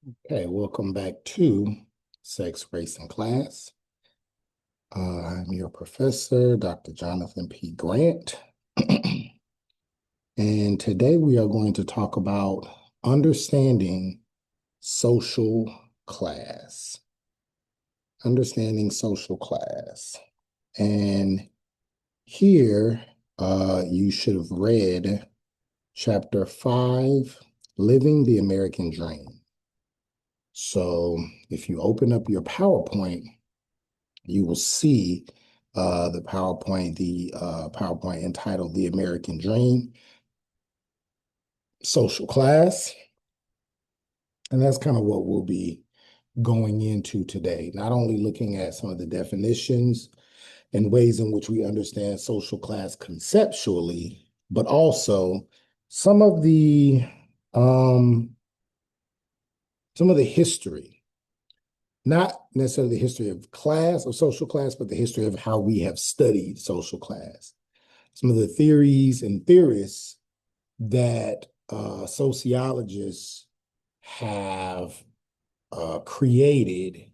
Okay, welcome back to Sex, Race, and Class. I'm your professor, Dr. Jonathan P. Grant. And today we are going to talk about understanding social class. Understanding social class. And here you should have read chapter 5, Living the American Dream. So if you open up your PowerPoint, you will see the PowerPoint entitled The American Dream, Social Class. And that's kind of what we'll be going into today, not only looking at some of the definitions and ways in which we understand social class conceptually, but also some of the um, some of the history, not necessarily the history of class or social class, but the history of how we have studied social class. Some of the theories and theorists that sociologists have created,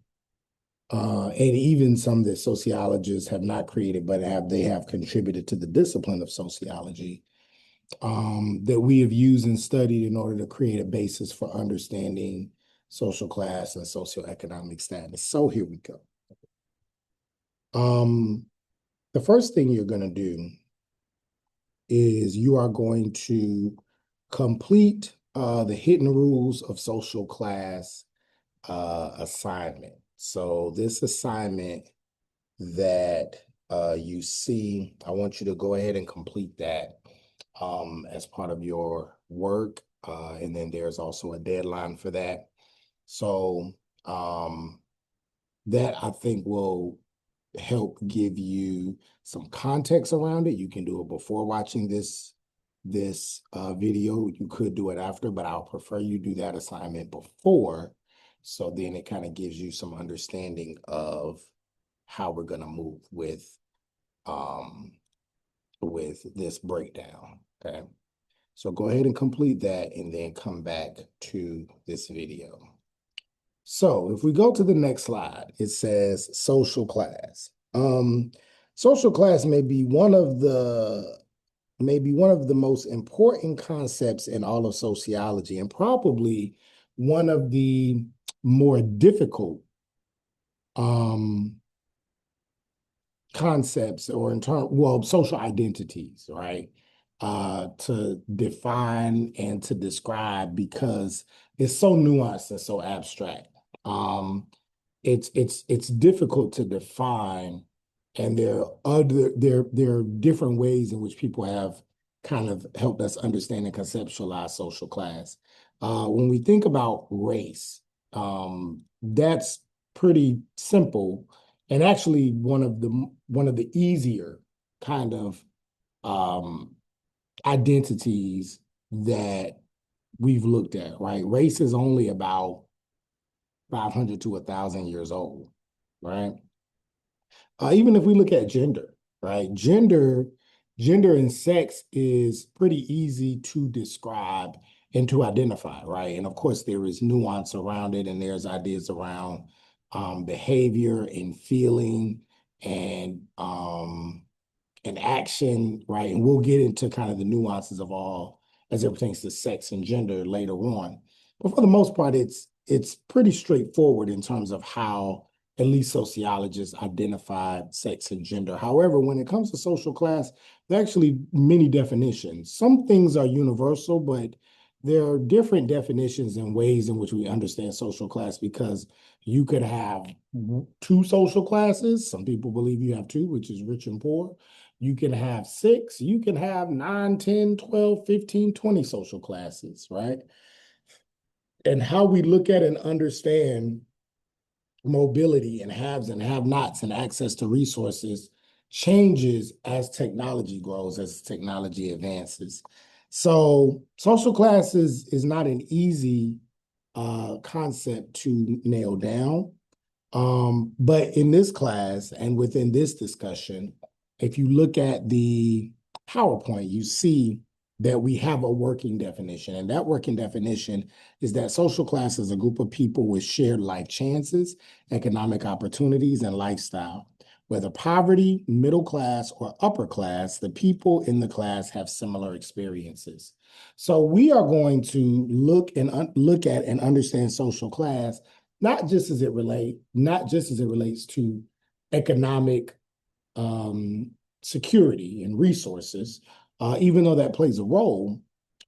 and even some that sociologists have not created, but they have contributed to the discipline of sociology, that we have used and studied in order to create a basis for understanding social class and socioeconomic status. So here we go. Um, the first thing you're going to do is you are going to complete the hidden rules of social class assignment. So this assignment that you see, I want you to go ahead and complete that as part of your work. And then there's also a deadline for that. So that I think will help give you some context around it. You can do it before watching this video. You could do it after, but I'll prefer you do that assignment before. So then it kind of gives you some understanding of how we're going to move with this breakdown. Okay. So go ahead and complete that and then come back to this video. So if we go to the next slide, it says social class. Social class may be one of the most important concepts in all of sociology, and probably one of the more difficult um, concepts, or social identities, right? To define and to describe, because it's so nuanced and so abstract. It's difficult to define, and there are different ways in which people have kind of helped us understand and conceptualize social class. When we think about race, that's pretty simple, and actually one of the easier kind of um, identities that we've looked at, right? Race is only about 500 to 1,000 years old, right? Even if we look at gender, right? Gender and sex is pretty easy to describe and to identify, right? And of course, there is nuance around it, and there's ideas around behavior and feeling and action, right? And we'll get into kind of the nuances of all as it pertains to sex and gender later on. But for the most part, it's pretty straightforward in terms of how at least sociologists identified sex and gender. However, when it comes to social class, there are actually many definitions. Some things are universal, but there are different definitions and ways in which we understand social class, because you could have two social classes. Some people believe you have two, which is rich and poor. You can have six, you can have 9, 10, 12, 15, 20 social classes, right? And how we look at and understand mobility and haves and have-nots and access to resources changes as technology grows, as technology advances. So social class is not an easy concept to nail down. But in this class and within this discussion, if you look at the PowerPoint, you see that we have a working definition. And that working definition is that social class is a group of people with shared life chances, economic opportunities, and lifestyle. Whether poverty, middle class, or upper class, the people in the class have similar experiences. So we are going to look at and understand social class, not just as it relates to economic security and resources, even though that plays a role.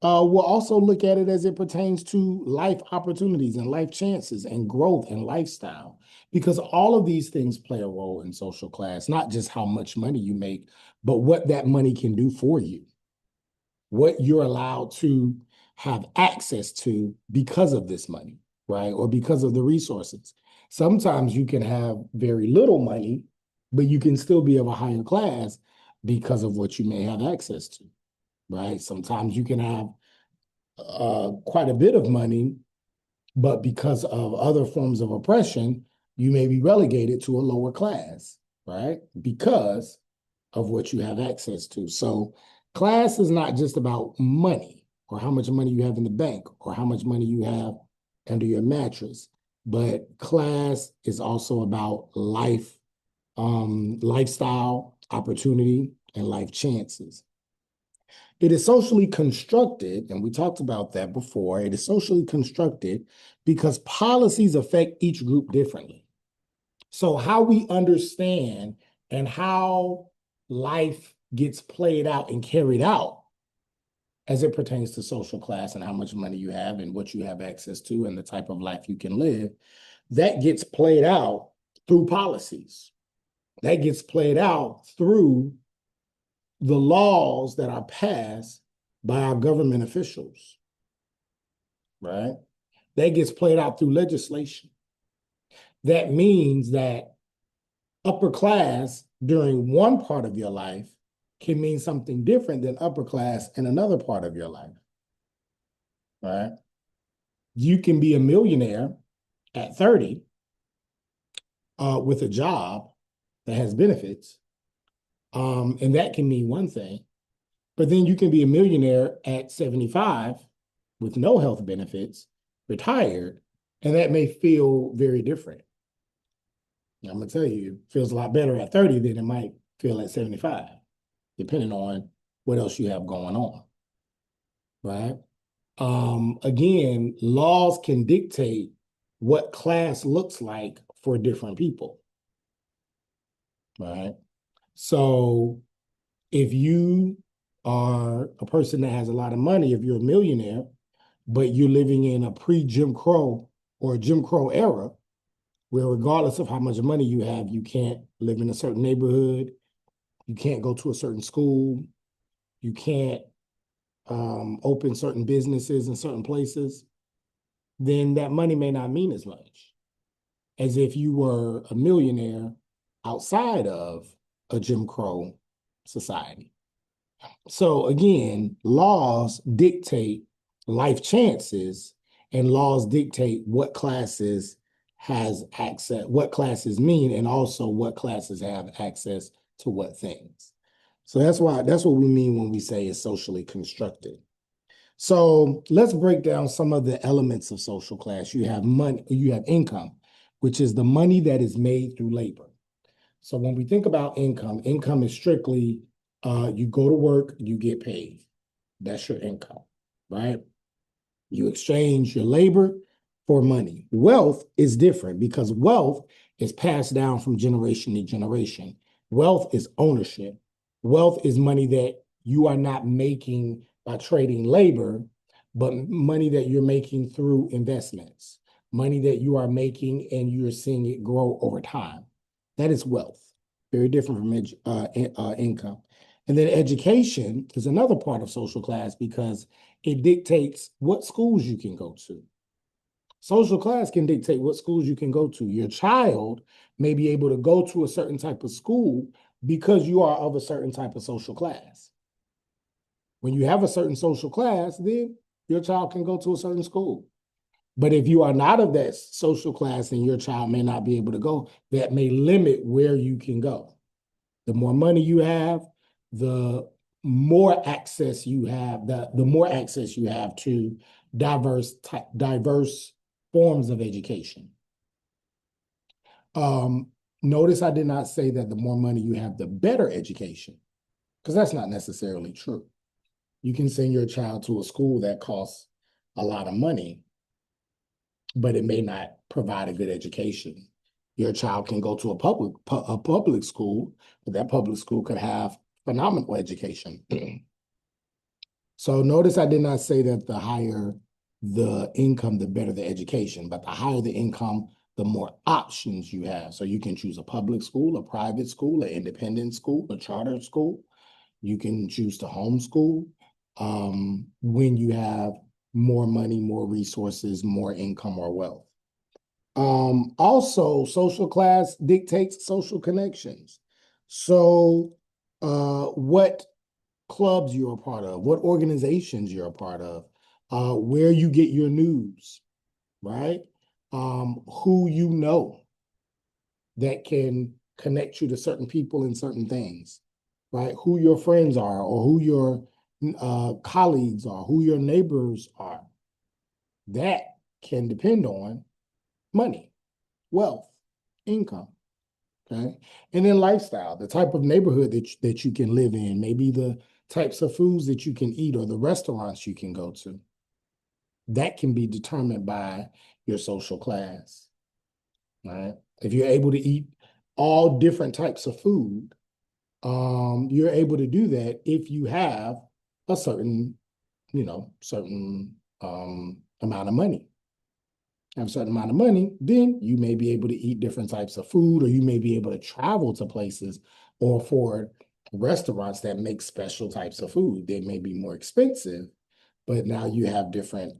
We'll also look at it as it pertains to life opportunities and life chances and growth and lifestyle, because all of these things play a role in social class, not just how much money you make, but what that money can do for you, what you're allowed to have access to because of this money, right? Or because of the resources. Sometimes you can have very little money, but you can still be of a higher class because of what you may have access to, right? Sometimes you can have quite a bit of money, but because of other forms of oppression, you may be relegated to a lower class, right? Because of what you have access to. So class is not just about money or how much money you have in the bank or how much money you have under your mattress, but class is also about life, lifestyle, opportunity, and life chances. It is socially constructed, and we talked about that before. It is socially constructed because policies affect each group differently. So, how we understand and how life gets played out and carried out as it pertains to social class and how much money you have and what you have access to and the type of life you can live, that gets played out through policies. That gets played out through the laws that are passed by our government officials, right? That gets played out through legislation. That means that upper class during one part of your life can mean something different than upper class in another part of your life, right? You can be a millionaire at 30 with a job that has benefits, and that can mean one thing. But then you can be a millionaire at 75 with no health benefits, retired, and that may feel very different. I'm going to tell you, it feels a lot better at 30 than it might feel at 75, depending on what else you have going on, right? Again, laws can dictate what class looks like for different people, right? So if you are a person that has a lot of money, if you're a millionaire, but you're living in a pre-Jim Crow or a Jim Crow era, where regardless of how much money you have, you can't live in a certain neighborhood, you can't go to a certain school, you can't open certain businesses in certain places, then that money may not mean as much as if you were a millionaire outside of a Jim Crow society. So again, laws dictate life chances and laws dictate what classes has access, what classes mean, and also what classes have access to what things. So that's what we mean when we say it's socially constructed. So let's break down some of the elements of social class. You have money, you have income, which is the money that is made through labor. So when we think about income, income is strictly you go to work, you get paid. That's your income, right? You exchange your labor for money. Wealth is different because wealth is passed down from generation to generation. Wealth is ownership. Wealth is money that you are not making by trading labor, but money that you're making through investments, money that you are making and you're seeing it grow over time. That is wealth, very different from income. And then education is another part of social class because it dictates what schools you can go to. Social class can dictate what schools you can go to. Your child may be able to go to a certain type of school because you are of a certain type of social class. When you have a certain social class, then your child can go to a certain school. But if you are not of that social class and your child may not be able to go, that may limit where you can go. The more money you have, the more access you have, the more access you have to diverse forms of education. Notice I did not say that the more money you have, the better education, because that's not necessarily true. You can send your child to a school that costs a lot of money, but it may not provide a good education. Your child can go to a public school, but that public school could have phenomenal education. So notice I did not say that the higher the income, the better the education, but the higher the income, the more options you have. So you can choose a public school, a private school, an independent school, a charter school. You can choose to homeschool when you have more money, more resources, more income or wealth. Also, social class dictates social connections. So, what clubs you're a part of, what organizations you're a part of, where you get your news, right? Who you know that can connect you to certain people and certain things, right? Who your friends are, or who your colleagues are, who your neighbors are. That can depend on money, wealth, income. Okay. And then lifestyle, the type of neighborhood that you can live in, maybe the types of foods that you can eat or the restaurants you can go to. That can be determined by your social class, right? If you're able to eat all different types of food, you're able to do that if you have a certain, certain amount of money. Have a certain amount of money, then you may be able to eat different types of food, or you may be able to travel to places or afford restaurants that make special types of food. They may be more expensive, but now you have different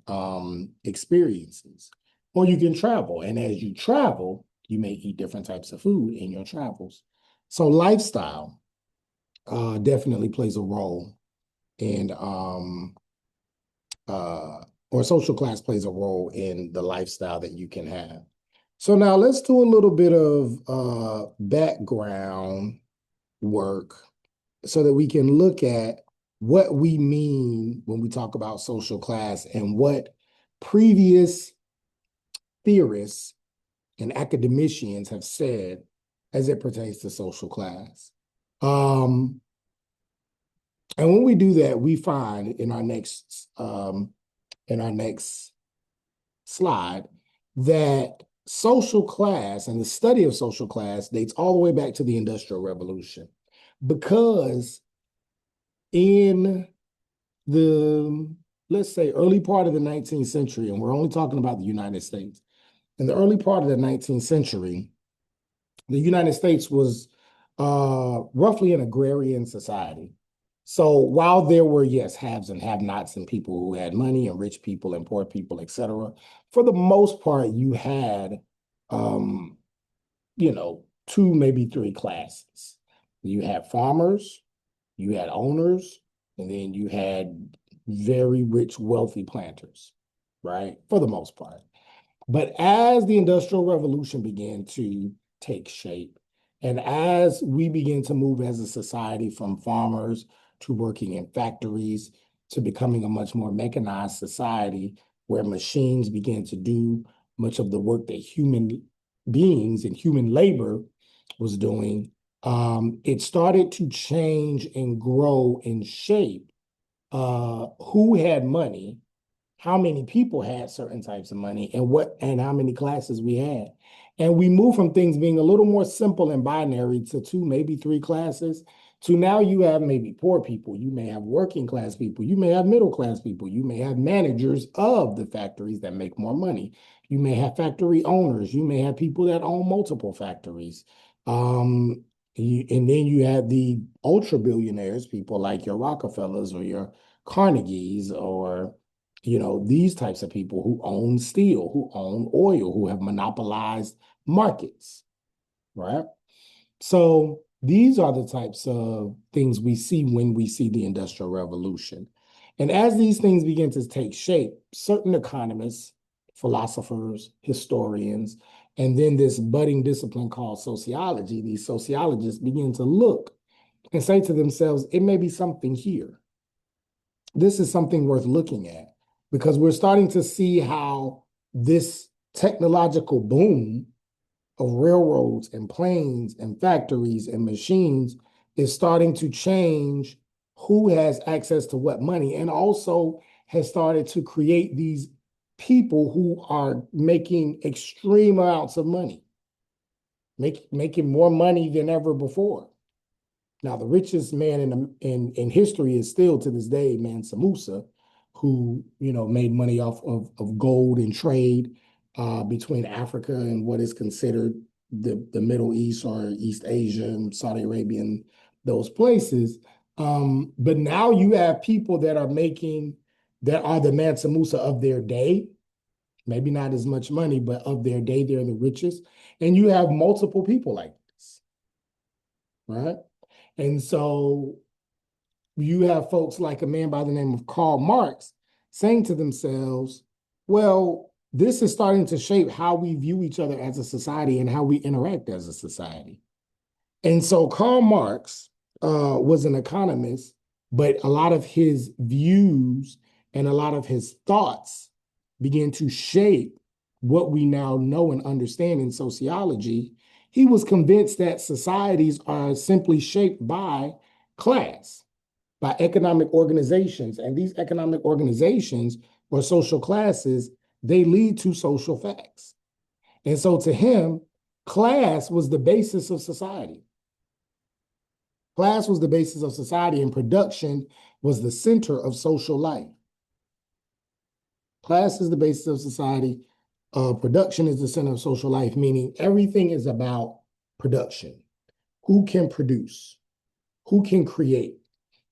experiences. Or you can travel, and as you travel, you may eat different types of food in your travels. So lifestyle definitely plays a role in or social class plays a role in the lifestyle that you can have. So now let's do a little bit of background work so that we can look at what we mean when we talk about social class and what previous theorists and academicians have said as it pertains to social class. Um, and when we do that, we find in our next slide that social class and the study of social class dates all the way back to the Industrial Revolution, because in the, let's say, early part of the 19th century, and we're only talking about the United States, in the early part of the 19th century, the United States was roughly an agrarian society. So while there were, yes, haves and have-nots and people who had money and rich people and poor people, et cetera, for the most part, you had, um, two, maybe three classes. You had farmers, you had owners, and then you had very rich, wealthy planters, right? For the most part. But as the Industrial Revolution began to take shape, and as we begin to move as a society from farmers to working in factories to becoming a much more mechanized society where machines began to do much of the work that human beings and human labor was doing, it started to change and grow and shape who had money, how many people had certain types of money, and how many classes we had. And we moved from things being a little more simple and binary to two, maybe three classes, to now you have maybe poor people, you may have working class people, you may have middle class people, you may have managers of the factories that make more money, you may have factory owners, you may have people that own multiple factories. And then you have the ultra billionaires, people like your Rockefellers or your Carnegies, or these types of people who own steel, who own oil, who have monopolized markets, right? So these are the types of things we see when we see the Industrial Revolution. And as these things begin to take shape, certain economists, philosophers, historians, and then this budding discipline called sociology, these sociologists begin to look and say to themselves, it may be something here. This is something worth looking at because we're starting to see how this technological boom of railroads and planes and factories and machines is starting to change who has access to what money, and also has started to create these people who are making extreme amounts of money, making more money than ever before. Now, the richest man in history is still to this day Mansa Musa, who made money off of gold and trade between Africa and what is considered the Middle East or East Asia and Saudi Arabia and those places. But now you have people that are the Mansa Musa of their day. Maybe not as much money, but of their day, they're the richest. And you have multiple people like this, right? And so you have folks like a man by the name of Karl Marx saying to themselves, well, this is starting to shape how we view each other as a society and how we interact as a society. And so Karl Marx was an economist, but a lot of his views and a lot of his thoughts began to shape what we now know and understand in sociology. He was convinced that societies are simply shaped by class, by economic organizations. And these economic organizations or social classes, they lead to social facts. And so to him, class was the basis of society. Class was the basis of society, and production was the center of social life. Class is the basis of society. Production is the center of social life, meaning everything is about production. Who can produce? Who can create?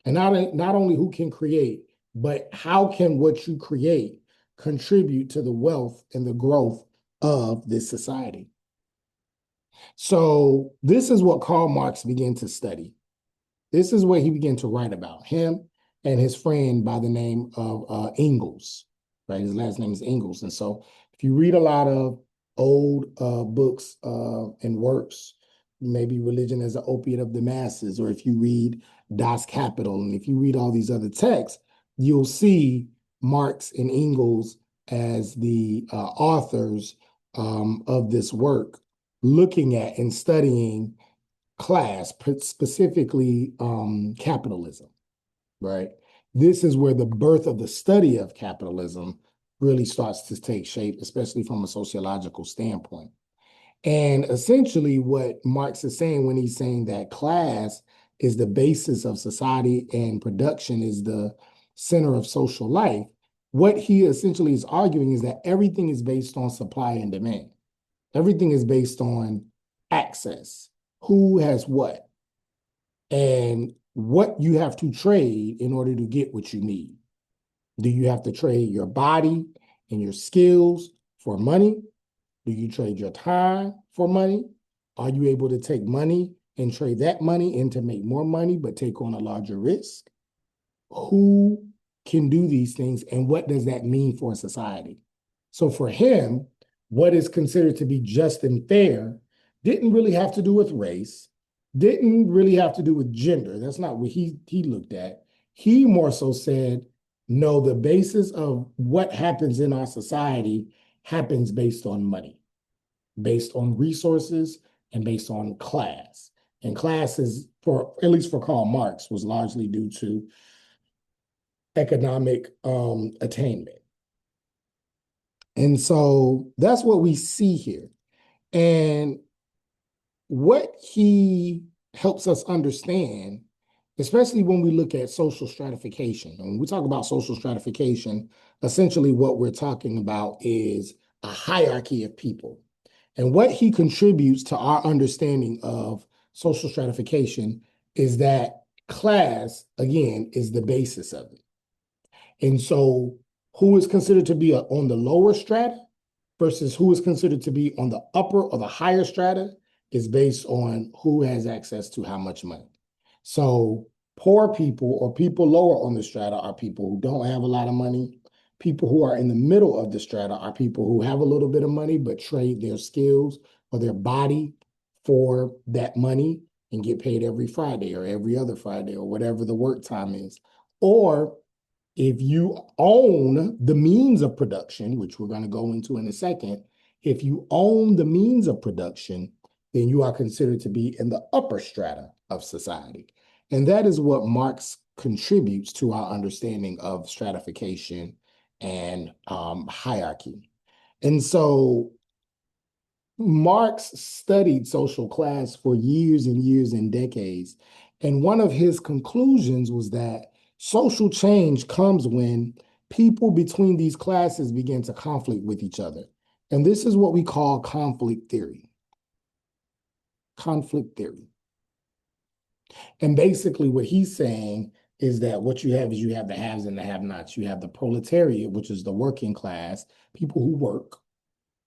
And not only who can create, but how can what you create contribute to the wealth and the growth of this society? So this is what Karl Marx began to study. This is what he began to write about, him and his friend by the name of Engels, right? His last name is Engels. And so if you read a lot of old books and works, maybe Religion as an Opiate of the Masses, or if you read Das Kapital, and if you read all these other texts, you'll see Marx and Engels as the authors of this work, looking at and studying class, specifically capitalism, right? This is where the birth of the study of capitalism really starts to take shape, especially from a sociological standpoint. And essentially, what Marx is saying when he's saying that class is the basis of society and production is the center of social life, what he essentially is arguing is that everything is based on supply and demand. Everything is based on access. Who has what? And what you have to trade in order to get what you need. Do you have to trade your body and your skills for money? Do you trade your time for money? Are you able to take money and trade that money in to make more money, but take on a larger risk? Who can do these things, and what does that mean for society? So for him, what is considered to be just and fair didn't really have to do with race, didn't really have to do with gender. That's not what he looked at. He more so said, no, the basis of what happens in our society happens based on money, based on resources, and based on class. And class is, for at least for Karl Marx, was largely due to economic attainment. And so that's what we see here. And what he helps us understand, especially when we look at social stratification. And when we talk about social stratification, essentially what we're talking about is a hierarchy of people. And what he contributes to our understanding of social stratification is that class, again, is the basis of it. And so who is considered to be on the lower strata versus who is considered to be on the upper or the higher strata is based on who has access to how much money. So poor people or people lower on the strata are people who don't have a lot of money. People who are in the middle of the strata are people who have a little bit of money but trade their skills or their body for that money. and get paid every Friday or every other Friday or whatever the work time is. Or if you own the means of production, which we're going to go into in a second, if you own the means of production, then you are considered to be in the upper strata of society. And that is what Marx contributes to our understanding of stratification and hierarchy. And so Marx studied social class for years and years and decades. And one of his conclusions was that social change comes when people between these classes begin to conflict with each other. And this is what we call conflict theory. Conflict theory. And basically, what he's saying is that what you have is you have the haves and the have-nots. You have the proletariat, which is the working class, people who work,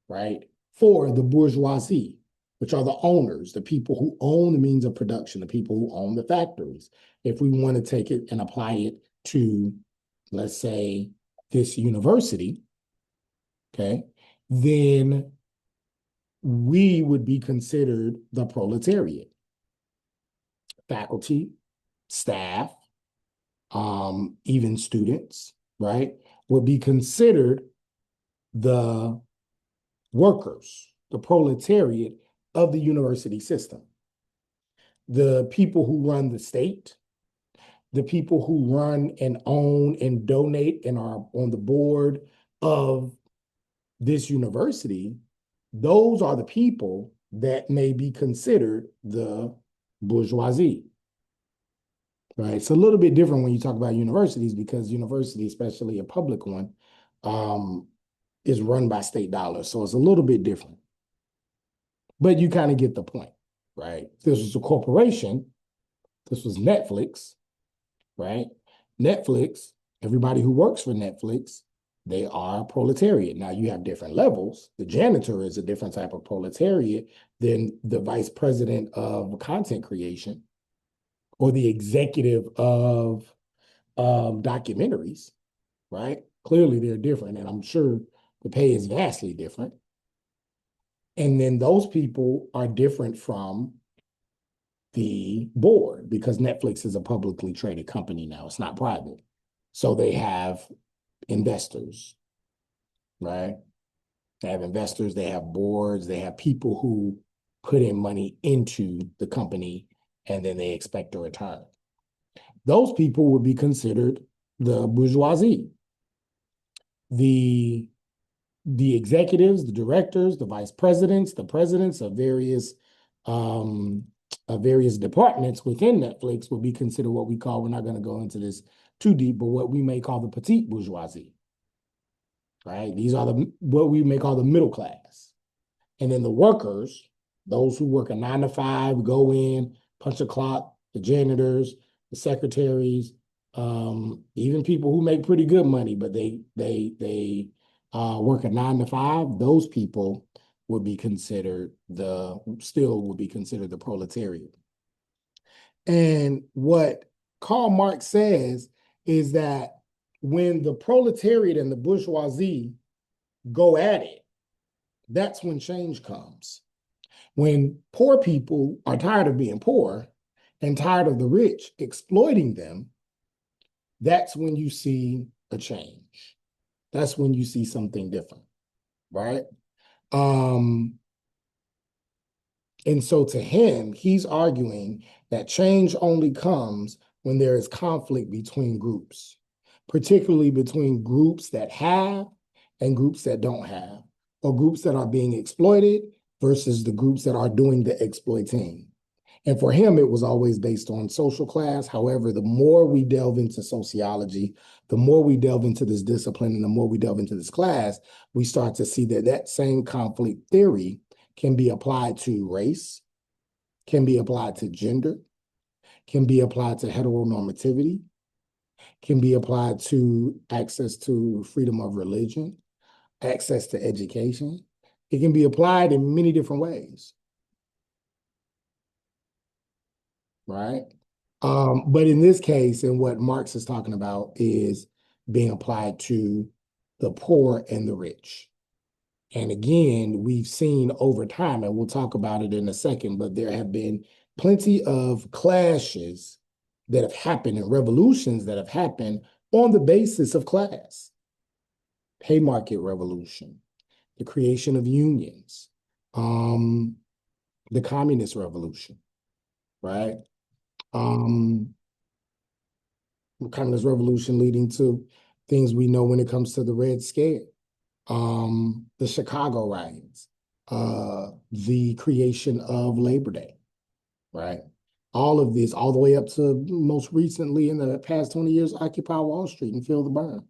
right, for the bourgeoisie, which are the owners, the people who own the means of production, the people who own the factories. If we want to take it and apply it to, let's say, this university, okay, then we would be considered the proletariat. Faculty, staff, even students, right, would be considered the workers, the proletariat of the university system. The people who run the state, the people who run and own and donate and are on the board of this university, those are the people that may be considered the bourgeoisie. Right. It's a little bit different when you talk about universities because university, especially a public one, is run by state dollars. So it's a little bit different. But you kind of get the point, right? If this was a corporation, this was Netflix, right? Netflix, everybody who works for Netflix, they are proletariat. Now you have different levels. The janitor is a different type of proletariat than the vice president of content creation or the executive of documentaries, right? Clearly they're different, and I'm sure the pay is vastly different. And then those people are different from the board because Netflix is a publicly traded company now. It's not private. So they have investors, right? They have investors, they have boards, they have people who put in money into the company and then they expect a return. Those people would be considered the bourgeoisie. The executives, the directors, the vice presidents, the presidents of various departments within Netflix will be considered what we call, we're not going to go into this too deep, but what we may call the petite bourgeoisie. Right? These are what we may call the middle class. And then the workers, those who work a 9 to 5, go in, punch a clock, the janitors, the secretaries, even people who make pretty good money, but they work a 9 to 5, those people would be considered the proletariat. And what Karl Marx says is that when the proletariat and the bourgeoisie go at it, that's when change comes. When poor people are tired of being poor and tired of the rich exploiting them, that's when you see a change. That's when you see something different, right? And so to him, he's arguing that change only comes when there is conflict between groups, particularly between groups that have and groups that don't have, or groups that are being exploited versus the groups that are doing the exploiting. And for him, it was always based on social class. However, the more we delve into sociology, the more we delve into this discipline and the more we delve into this class, we start to see that that same conflict theory can be applied to race, can be applied to gender, can be applied to heteronormativity, can be applied to access to freedom of religion, access to education. It can be applied in many different ways, right? But in this case, and what Marx is talking about is being applied to the poor and the rich. And again, we've seen over time, and we'll talk about it in a second, but there have been plenty of clashes that have happened and revolutions that have happened on the basis of class. Haymarket Revolution, the creation of unions, the Communist Revolution, right? The Communist Revolution leading to things we know when it comes to the Red Scare, the Chicago riots, the creation of Labor Day, right? All of this, all the way up to most recently in the past 20 years, Occupy Wall Street and Feel the Burn.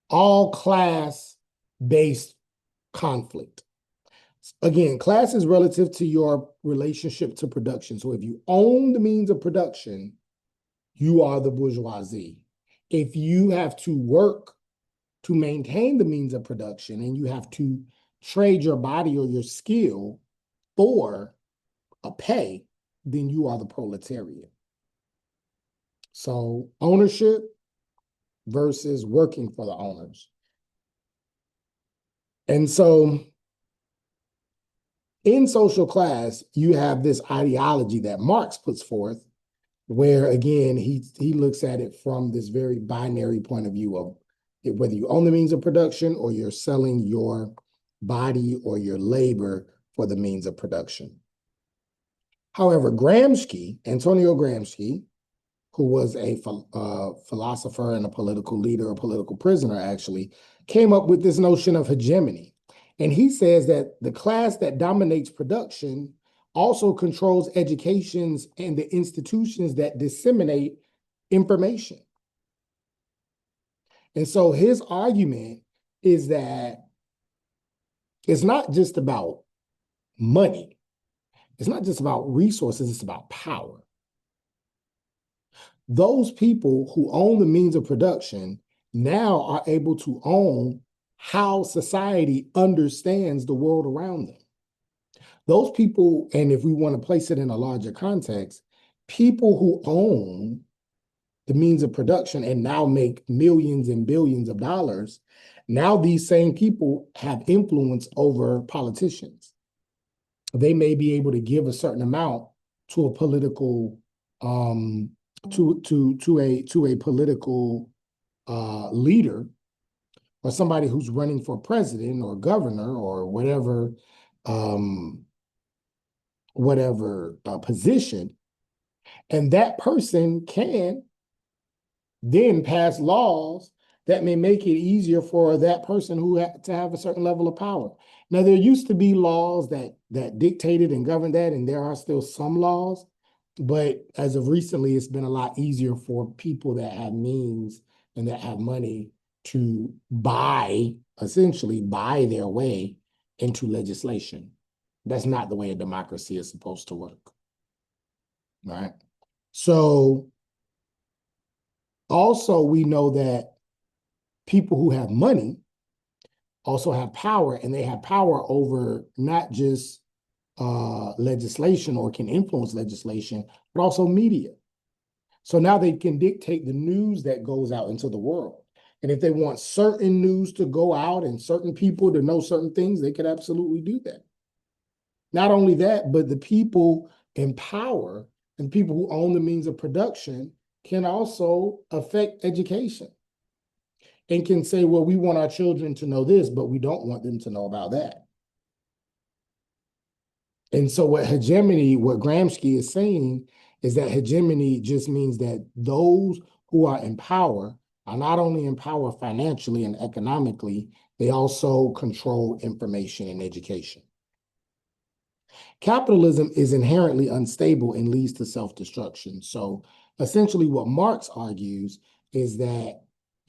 All class-based conflict. Again, class is relative to your relationship to production. So if you own the means of production, you are the bourgeoisie. If you have to work to maintain the means of production and you have to trade your body or your skill for a pay, then you are the proletariat. So ownership versus working for the owners. And so in social class, you have this ideology that Marx puts forth, where again, he looks at it from this very binary point of view of whether you own the means of production or you're selling your body or your labor for the means of production. However, Antonio Gramsci, who was a philosopher and a political leader, a political prisoner actually, came up with this notion of hegemony. And he says that the class that dominates production also controls educations and the institutions that disseminate information. And so his argument is that it's not just about money. It's not just about resources, it's about power. Those people who own the means of production now are able to own how society understands the world around them. Those people, and if we want to place it in a larger context, people who own the means of production and now make millions and billions of dollars, now these same people have influence over politicians. They may be able to give a certain amount to a political to a political leader or somebody who's running for president or governor or whatever position, and that person can then pass laws that may make it easier for that person to have a certain level of power. Now, there used to be laws that dictated and governed that, and there are still some laws, but as of recently, it's been a lot easier for people that have means and that have money to essentially buy their way into legislation. That's not the way a democracy is supposed to work, right? So also we know that people who have money also have power, and they have power over not just legislation or can influence legislation, but also media. So now they can dictate the news that goes out into the world. And if they want certain news to go out and certain people to know certain things, they could absolutely do that. Not only that, but the people in power and people who own the means of production can also affect education and can say, well, we want our children to know this, but we don't want them to know about that. And so what Gramsci is saying is that hegemony just means that those who are in power are not only in power financially and economically, they also control information and education. Capitalism is inherently unstable and leads to self-destruction. So essentially what Marx argues is that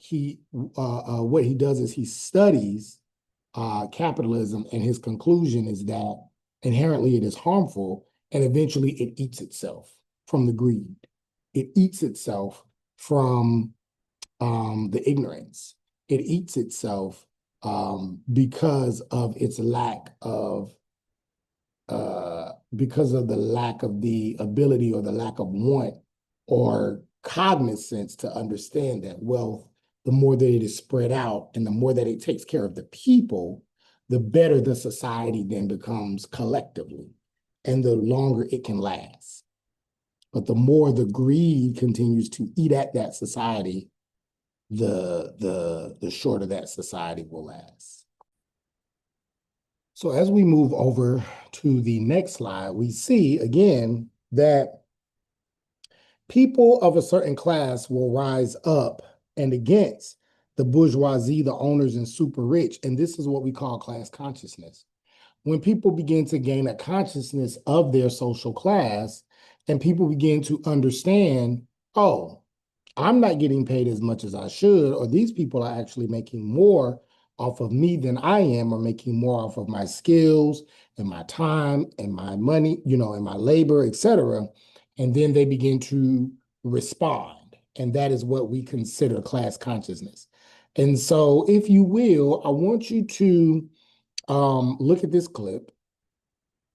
what he does is he studies capitalism, and his conclusion is that inherently it is harmful, and eventually it eats itself from the greed. It eats itself from the ignorance. It eats itself because of its lack of because of the lack of the ability or the lack of want or cognizance to understand that wealth, the more that it is spread out and the more that it takes care of the people, the better the society then becomes collectively and the longer it can last. But the more the greed continues to eat at that society, the shorter that society will last. So as we move over to the next slide, we see again that people of a certain class will rise up and against the bourgeoisie, the owners, and super rich. And this is what we call class consciousness. When people begin to gain a consciousness of their social class and people begin to understand, oh, I'm not getting paid as much as I should, or these people are actually making more off of me than I am, or making more off of my skills and my time and my money, and my labor, etc. And then they begin to respond. And that is what we consider class consciousness. And so, if you will, I want you to look at this clip,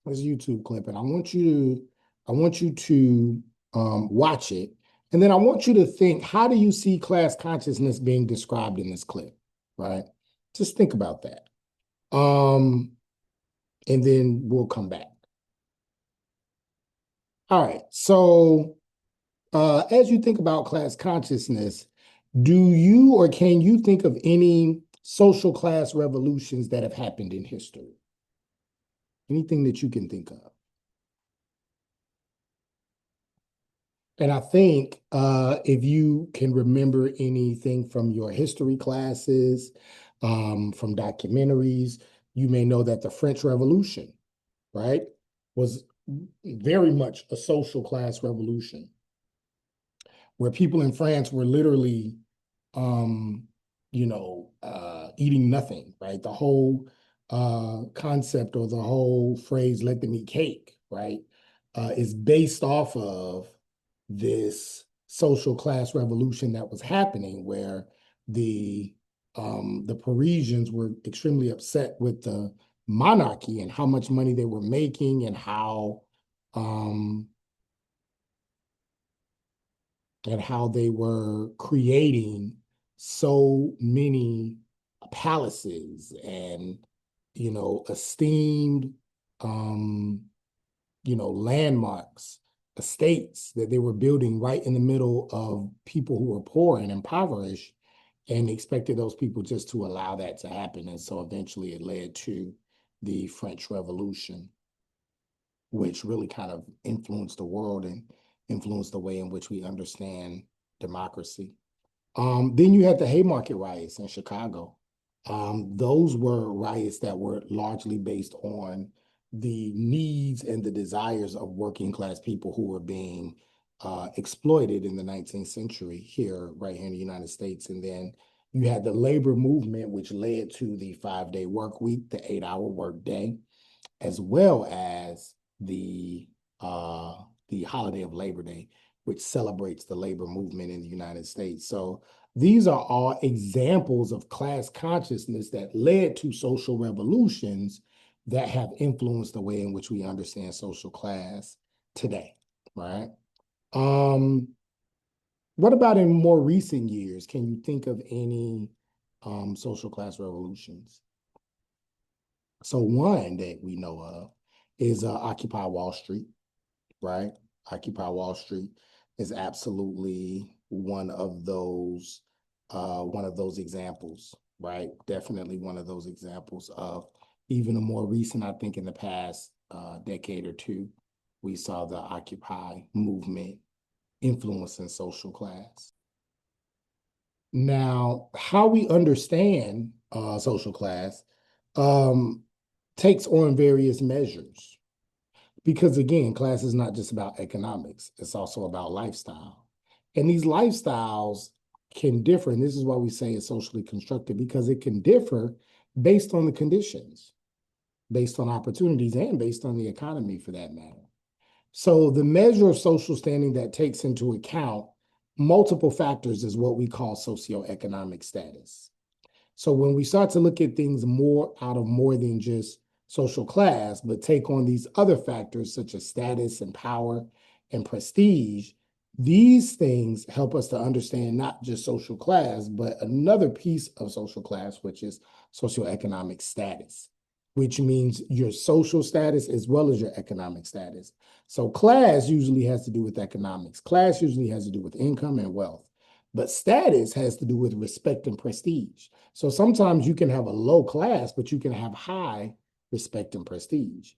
this YouTube clip, and I want you to watch it. And then I want you to think, how do you see class consciousness being described in this clip, right? Just think about that. And then we'll come back. All right. So as you think about class consciousness, do you or can you think of any social class revolutions that have happened in history? Anything that you can think of? And I think if you can remember anything from your history classes, from documentaries, you may know that the French Revolution, right, was very much a social class revolution where people in France were literally, eating nothing, right? The whole concept or the whole phrase, let them eat cake, right, is based off of this social class revolution that was happening where the Parisians were extremely upset with the monarchy and how much money they were making um, and how they were creating so many palaces and esteemed landmarks, estates that they were building right in the middle of people who were poor and impoverished, and expected those people just to allow that to happen. And so eventually it led to the French Revolution, which really kind of influenced the world and influenced the way in which we understand democracy. Then you had the Haymarket riots in Chicago. Those were riots that were largely based on the needs and the desires of working class people who were being exploited in the 19th century here, right here in the United States. And then you had the labor movement, which led to the 5-day work week, the 8-hour work day, as well as the holiday of Labor Day, which celebrates the labor movement in the United States. So these are all examples of class consciousness that led to social revolutions that have influenced the way in which we understand social class today, right? What about in more recent years? Can you think of any social class revolutions? So one that we know of is Occupy Wall Street, right? Occupy Wall Street is absolutely one of those examples, right? Definitely one of those examples of even a more recent, I think in the past decade or two, we saw the Occupy movement influencing social class. Now, how we understand social class um, takes on various measures. Because again, class is not just about economics, it's also about lifestyle. And these lifestyles can differ. And this is why we say it's socially constructed, because it can differ based on the conditions, based on opportunities, and based on the economy for that matter. So the measure of social standing that takes into account multiple factors is what we call socioeconomic status. So when we start to look at things more out of more than just social class, but take on these other factors such as status and power and prestige, these things help us to understand not just social class, but another piece of social class, which is socioeconomic status. which means your social status as well as your economic status. So class usually has to do with economics. Class usually has to do with income and wealth. But status has to do with respect and prestige. So sometimes you can have a low class, but you can have high respect and prestige.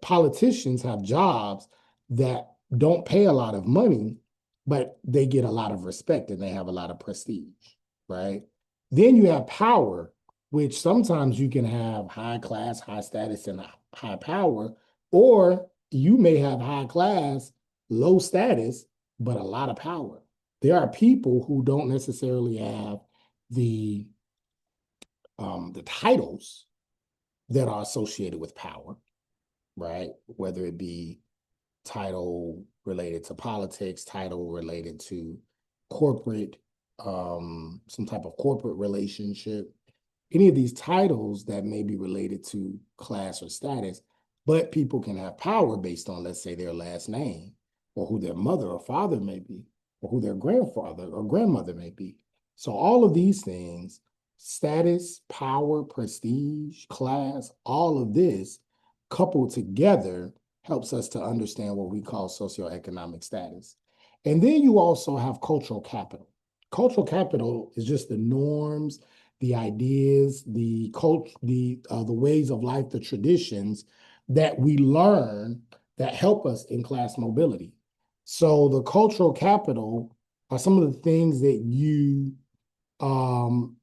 Politicians have jobs that don't pay a lot of money, but they get a lot of respect and they have a lot of prestige, right? Then you have power, which sometimes you can have high class, high status, and high power, or you may have high class, low status, but a lot of power. There are people who don't necessarily have the the titles that are associated with power, right? Whether it be title related to politics, title related to corporate, some type of corporate relationship, any of these titles that may be related to class or status, but people can have power based on, let's say, their last name or who their mother or father may be, or who their grandfather or grandmother may be. So all of these things, status, power, prestige, class, all of this coupled together helps us to understand what we call socioeconomic status. And then you also have cultural capital. Cultural capital is just the norms, the ideas, the culture, the ways of life, the traditions that we learn that help us in class mobility. So the cultural capital are some of the things that you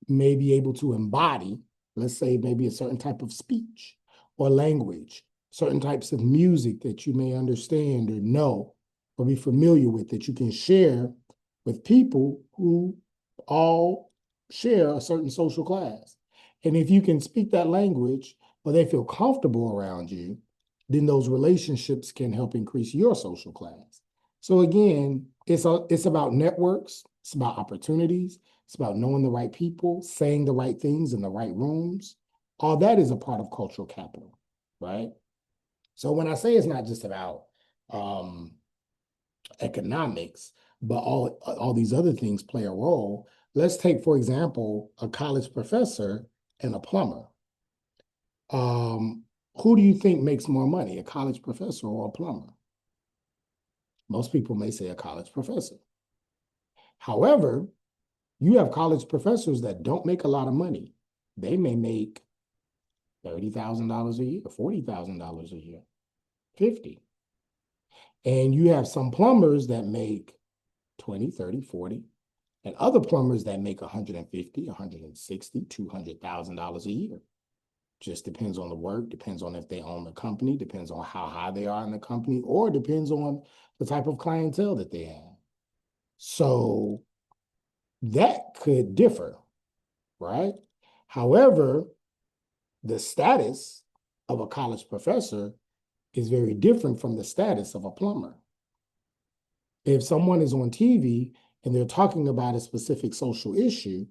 may be able to embody. Let's say maybe a certain type of speech or language, certain types of music that you may understand or know or be familiar with that you can share with people who all share a certain social class. And if you can speak that language or they feel comfortable around you, then those relationships can help increase your social class. So again, it's about networks, it's about opportunities, it's about knowing the right people, saying the right things in the right rooms. All that is a part of cultural capital, right? So when I say it's not just about um, economics, but all these other things play a role. Let's take, for example, a college professor and a plumber. Um, who do you think makes more money, a college professor or a plumber? Most people may say a college professor. However, you have college professors that don't make a lot of money. They may make $30,000 a year, $40,000 a year, 50. And you have some plumbers that make 20, 30, 40, and other plumbers that make 150, 160, $200,000 a year. Just depends on the work, depends on if they own the company, depends on how high they are in the company, or depends on the type of clientele that they have. So that could differ, right? However, the status of a college professor is very different from the status of a plumber. If someone is on TV and they're talking about a specific social issue,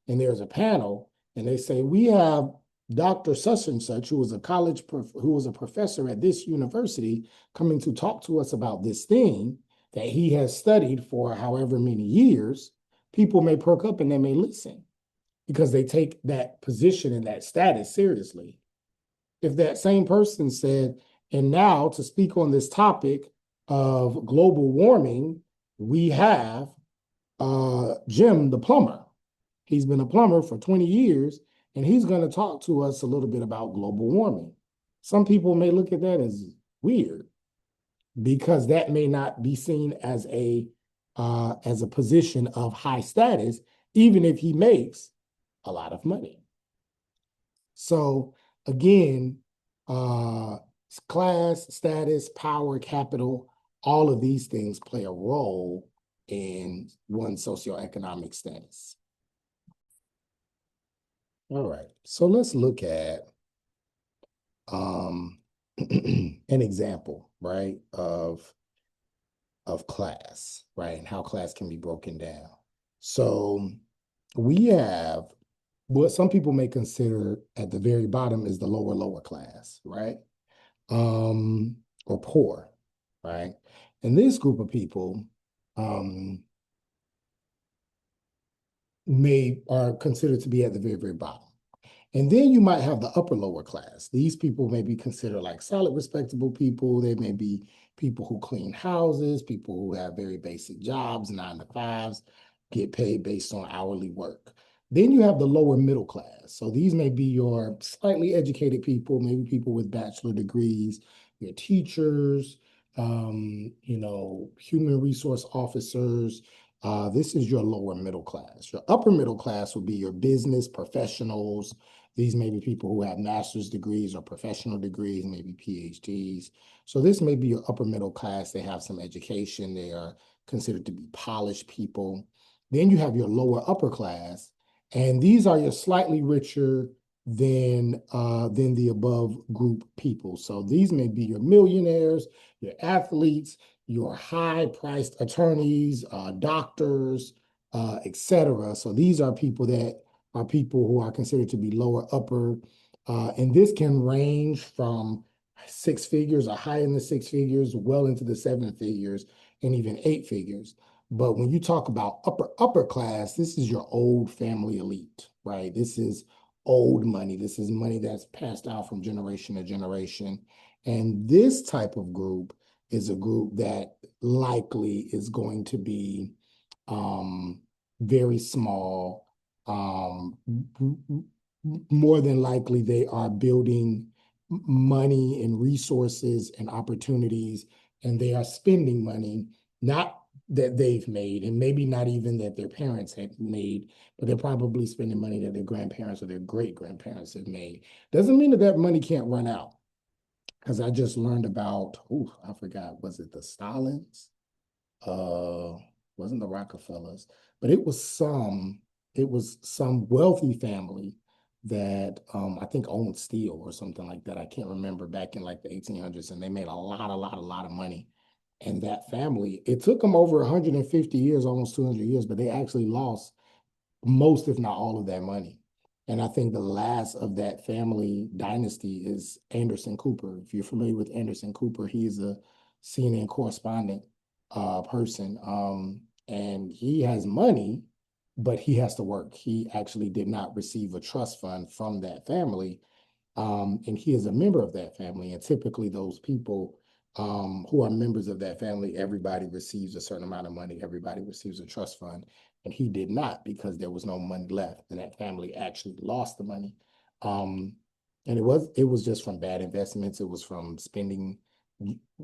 and there's a panel, and they say, we have Dr. Such and Such, who was who was a professor at this university, coming to talk to us about this thing that he has studied for however many years, people may perk up and they may listen because they take that position and that status seriously. If that same person said, and now to speak on this topic of global warming, we have Jim the plumber. He's been a plumber for 20 years, and he's going to talk to us a little bit about global warming. Some people may look at that as weird because that may not be seen as a position of high status, even if he makes a lot of money. So again, class, status, power, capital, all of these things play a role in one's socioeconomic status. All right, so let's look at an example, right, of class, right, and how class can be broken down. So we have what some people may consider at the very bottom is the lower class, right? Or poor, right? And this group of people are considered to be at the very bottom. And then you might have the upper lower class. These people may be considered like solid, respectable people. They may be people who clean houses, people who have very basic jobs, 9 to 5s, get paid based on hourly work. Then you have the lower middle class. So these may be your slightly educated people, maybe people with bachelor degrees, your teachers, human resource officers. This is your lower middle class. Your upper middle class would be your business professionals. These may be people who have master's degrees or professional degrees, maybe PhDs. So this may be your upper middle class. They have some education. They are considered to be polished people. Then you have your lower upper class, and these are your slightly richer than the above group people. So these may be your millionaires, your athletes, your high-priced attorneys, doctors, etc. So these are people who are considered to be lower upper, and this can range from 6 figures or high in the 6 figures, well into the 7 figures, and even 8 figures. But when you talk about upper class, this is your old family elite, right? This is old money. This is money that's passed down from generation to generation. And this type of group is a group that likely is going to be very small. More than likely, they are building money and resources and opportunities, and they are spending money, not that they've made, and maybe not even that their parents had made, but they're probably spending money that their grandparents or their great grandparents have made. Doesn't mean that that money can't run out. Because I just learned about, I forgot, was it the Stalins? uh Wasn't the Rockefellers, but it was some wealthy family that I think owned steel or something like that. I can't remember, back in like the 1800s, and they made a lot of money. And that family, it took them over 150 years, almost 200 years, but they actually lost most, if not all, of that money. And I think the last of that family dynasty is Anderson Cooper. If you're familiar with Anderson Cooper, he is a CNN correspondent person. And he has money, but he has to work. He actually did not receive a trust fund from that family, and he is a member of that family. And typically, those people who are members of that family, everybody receives a certain amount of money. Everybody receives a trust fund. And he did not, because there was no money left. And that family actually lost the money. Um, and it was just from bad investments. It was from spending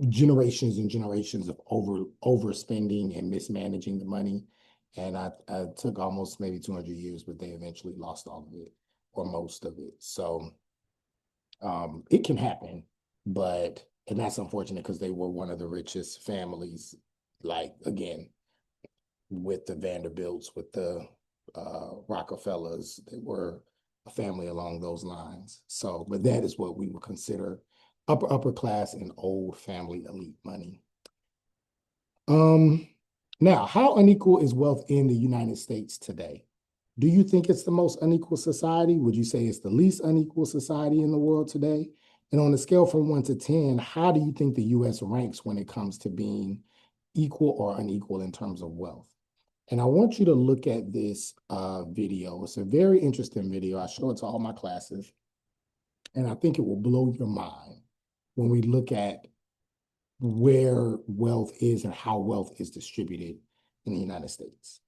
generations and generations of overspending and mismanaging the money. And I took almost maybe 200 years, but they eventually lost all of it or most of it. So it can happen, and that's unfortunate because they were one of the richest families, like again, with the Vanderbilts, with the Rockefellers. They were a family along those lines. So, but that is what we would consider upper class and old family elite money. Um, Now, how unequal is wealth in the United States today? Do you think it's the most unequal society? Would you say it's the least unequal society in the world today? And on a scale from 1 to 10, how do you think the US ranks when it comes to being equal or unequal in terms of wealth? And I want you to look at this video. It's a very interesting video. I show it to all my classes, and I think it will blow your mind when we look at where wealth is and how wealth is distributed in the United States.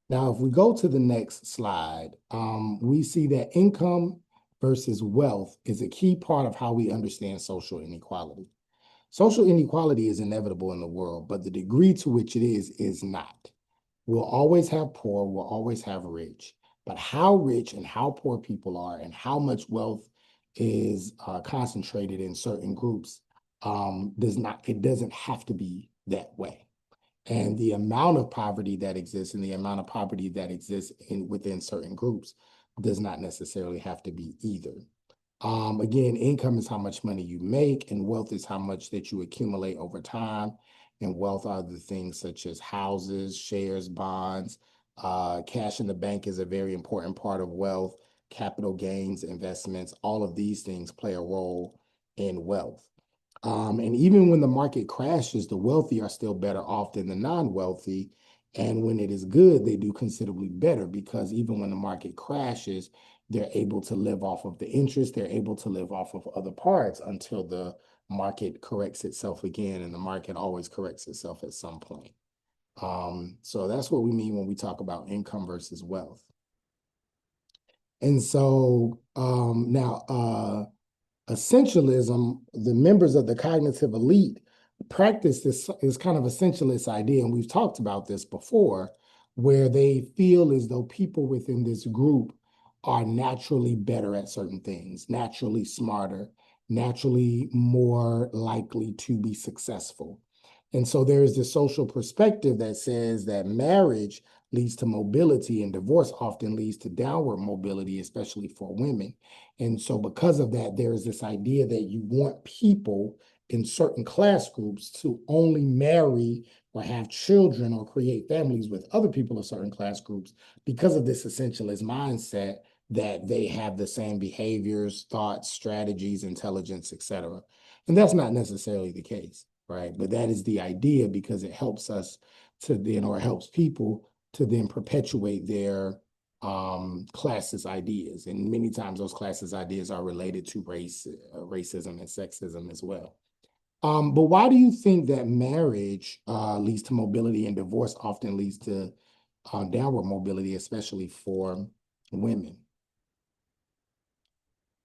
Now, if we go to the next slide, we see that income versus wealth is a key part of how we understand social inequality. Social inequality is inevitable in the world, but the degree to which it is not. We'll always have poor, we'll always have rich, but how rich and how poor people are and how much wealth is concentrated in certain groups it doesn't have to be that way. And the amount of poverty that exists and the amount of poverty that exists within certain groups does not necessarily have to be either. Again, income is how much money you make, and wealth is how much that you accumulate over time. And wealth are the things such as houses, shares, bonds. Cash in the bank is a very important part of wealth. Capital gains, investments, all of these things play a role in wealth. And even when the market crashes, the wealthy are still better off than the non-wealthy. And when it is good, they do considerably better because even when the market crashes, they're able to live off of the interest, they're able to live off of other parts until the market corrects itself again, and the market always corrects itself at some point. So that's what we mean when we talk about income versus wealth. And so now, essentialism, the members of the cognitive elite practice this kind of essentialist idea, and we've talked about this before, where they feel as though people within this group are naturally better at certain things, naturally smarter, naturally more likely to be successful. And so there is this social perspective that says that marriage leads to mobility and divorce often leads to downward mobility, especially for women. And so, because of that, there is this idea that you want people in certain class groups to only marry or have children or create families with other people of certain class groups because of this essentialist mindset that they have the same behaviors, thoughts, strategies, intelligence, etc. And that's not necessarily the case, right? But that is the idea because it helps us to then, or it helps people to then perpetuate their classist ideas. And many times those classist ideas are related to race, racism and sexism as well. But why do you think that marriage leads to mobility and divorce often leads to downward mobility, especially for women?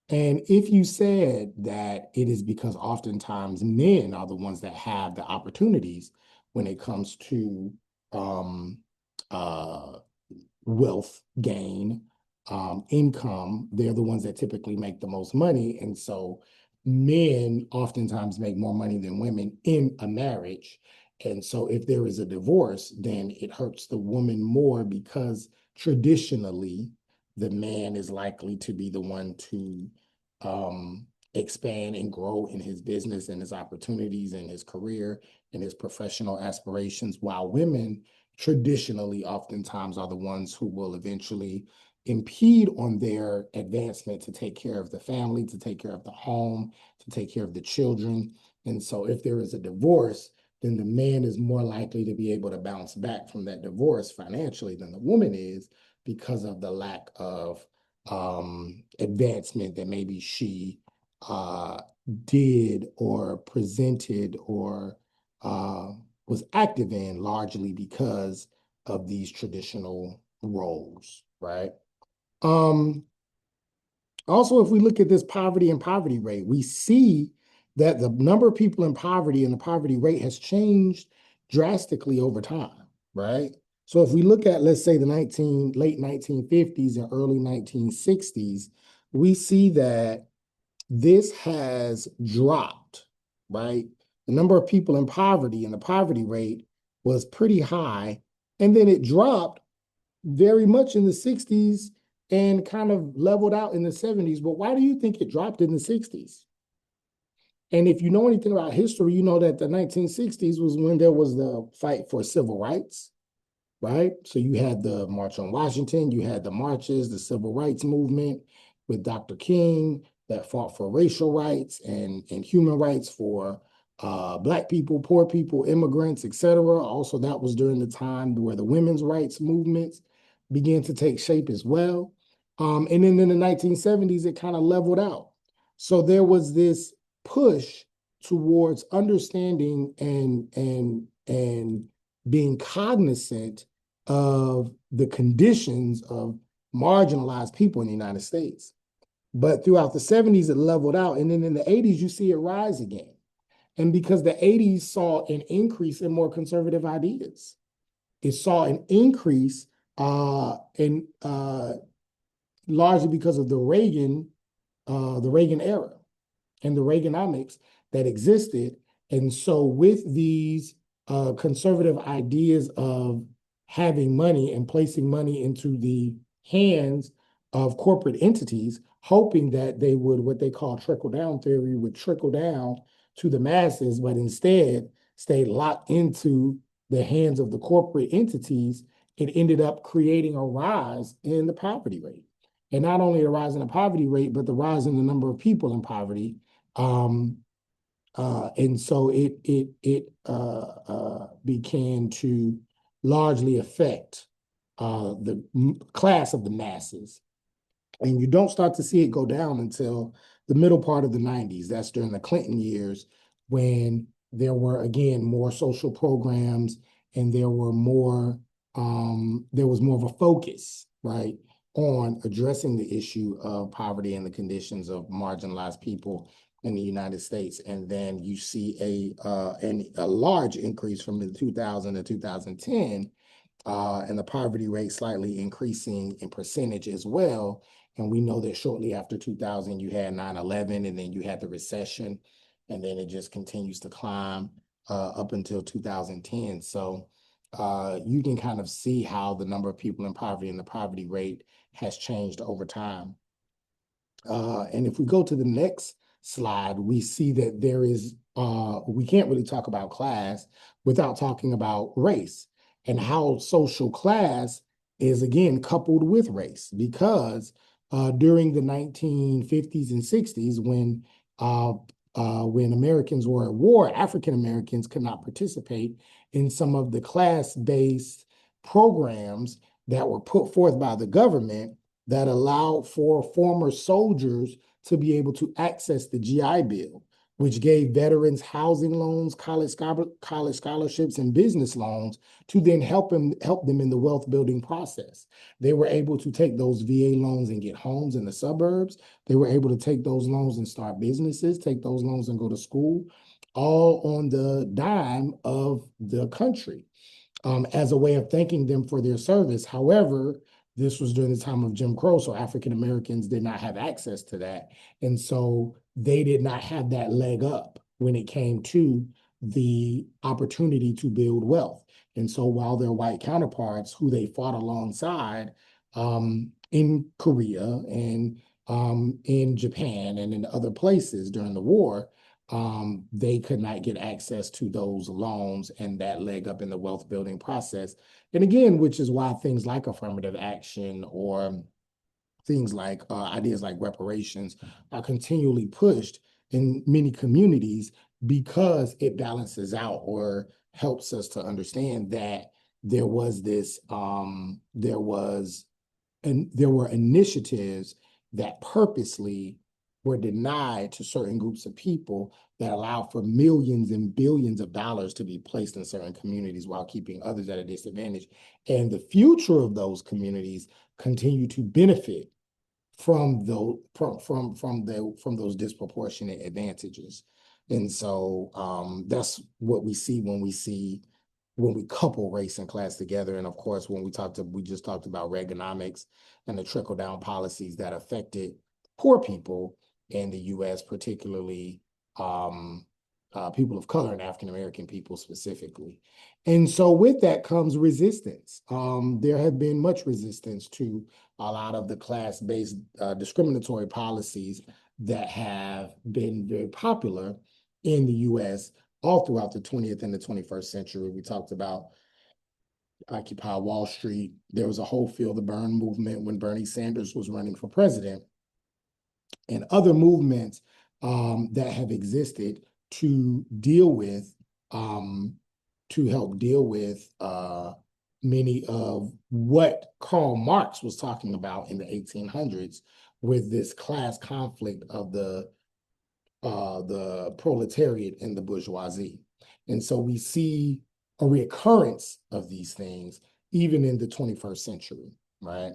And if you said that it is because oftentimes men are the ones that have the opportunities when it comes to um, uh, wealth gain, income, they're the ones that typically make the most money. And so men oftentimes make more money than women in a marriage. And so if there is a divorce, then it hurts the woman more because traditionally the man is likely to be the one to expand and grow in his business and his opportunities and his career and his professional aspirations, while women traditionally oftentimes are the ones who will eventually impede on their advancement to take care of the family, to take care of the home, to take care of the children. And so if there is a divorce, then the man is more likely to be able to bounce back from that divorce financially than the woman is because of the lack of advancement that maybe she did or presented or was active in largely because of these traditional roles, right? Um, Also, if we look at this poverty and poverty rate, we see that the number of people in poverty and the poverty rate has changed drastically over time, right? So if we look at, let's say, the late 1950s and early 1960s, we see that this has dropped, right? The number of people in poverty and the poverty rate was pretty high, and then it dropped very much in the 60s and kind of leveled out in the 70s. But why do you think it dropped in the 60s? And if you know anything about history, you know that the 1960s was when there was the fight for civil rights, right? So you had the March on Washington, you had the marches, the civil rights movement with Dr. King that fought for racial rights and human rights for Black people, poor people, immigrants, etc. Also, that was during the time where the women's rights movements began to take shape as well. And then in the 1970s, it kind of leveled out. So there was this push towards understanding and being cognizant of the conditions of marginalized people in the United States. But throughout the 70s, it leveled out. And then in the 80s, you see it rise again. And because the 80s saw an increase in more conservative ideas, it saw an increase in largely because of the Reagan era and the Reaganomics that existed. And so, with these conservative ideas of having money and placing money into the hands of corporate entities, hoping that they would, what they call trickle down theory, would trickle down to the masses, but instead stay locked into the hands of the corporate entities, it ended up creating a rise in the poverty rate. And not only a rise in the poverty rate, but the rise in the number of people in poverty. Um, and so it began to largely affect the class of the masses. And you don't start to see it go down until the middle part of the 90s. That's during the Clinton years when there were, again, more social programs and there was more of a focus, right, on addressing the issue of poverty and the conditions of marginalized people in the United States. And then you see a large increase from the 2000 to 2010, and the poverty rate slightly increasing in percentage as well. And we know that shortly after 2000, you had 9/11, and then you had the recession, and then it just continues to climb up until 2010. So you can kind of see how the number of people in poverty and the poverty rate has changed over time. And if we go to the next slide, we see that we can't really talk about class without talking about race and how social class is again coupled with race, because during the 1950s and 60s, when Americans were at war, African Americans could not participate in some of the class-based programs that were put forth by the government that allowed for former soldiers to be able to access the GI Bill, which gave veterans housing loans, college scholarships, and business loans to then help them in the wealth building process. They were able to take those VA loans and get homes in the suburbs. They were able to take those loans and start businesses, take those loans and go to school, all on the dime of the country, as a way of thanking them for their service. However, this was during the time of Jim Crow, so African Americans did not have access to that. And so they did not have that leg up when it came to the opportunity to build wealth. And so while their white counterparts, who they fought alongside in Korea and in Japan and in other places during the war, they could not get access to those loans and that leg up in the wealth building process. And again, which is why things like affirmative action or things like ideas like reparations are continually pushed in many communities, because it balances out or helps us to understand that there was this, and there were initiatives that purposely were denied to certain groups of people that allow for millions and billions of dollars to be placed in certain communities while keeping others at a disadvantage. And the future of those communities continue to benefit from those disproportionate advantages. And so that's what we see when we couple race and class together. And of course, when we just talked about Reaganomics and the trickle down policies that affected poor people in the US, particularly people of color and African American people specifically. And so with that comes resistance. There have been much resistance to a lot of the class-based discriminatory policies that have been very popular in the US all throughout the 20th and the 21st century. We talked about Occupy Wall Street. There was a whole Feel the Burn movement when Bernie Sanders was running for president, and other movements that have existed to deal with, to help deal with many of what Karl Marx was talking about in the 1800s with this class conflict of the proletariat and the bourgeoisie. And so we see a reoccurrence of these things even in the 21st century, right?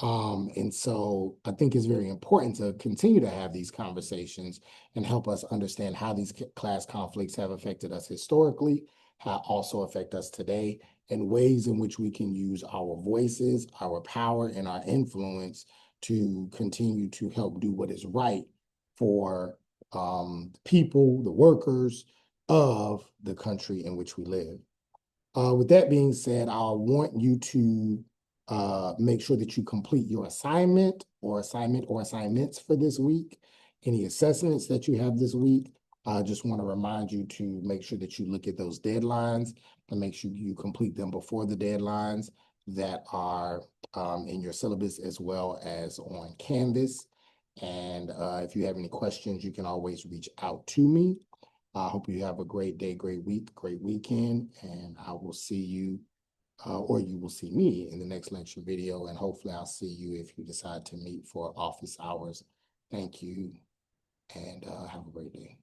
And so I think it's very important to continue to have these conversations and help us understand how these class conflicts have affected us historically, how also affect us today, and ways in which we can use our voices, our power, and our influence to continue to help do what is right for people, the workers of the country in which we live. With that being said, I want you to make sure that you complete your assignment or assignments for this week. Any assessments that you have this week, I just want to remind you to make sure that you look at those deadlines and make sure you complete them before the deadlines that are in your syllabus as well as on Canvas. And if you have any questions, you can always reach out to me. I hope you have a great day, great week, great weekend, and I will see you or you will see me in the next lecture video, and hopefully I'll see you if you decide to meet for office hours. Thank you, and have a great day.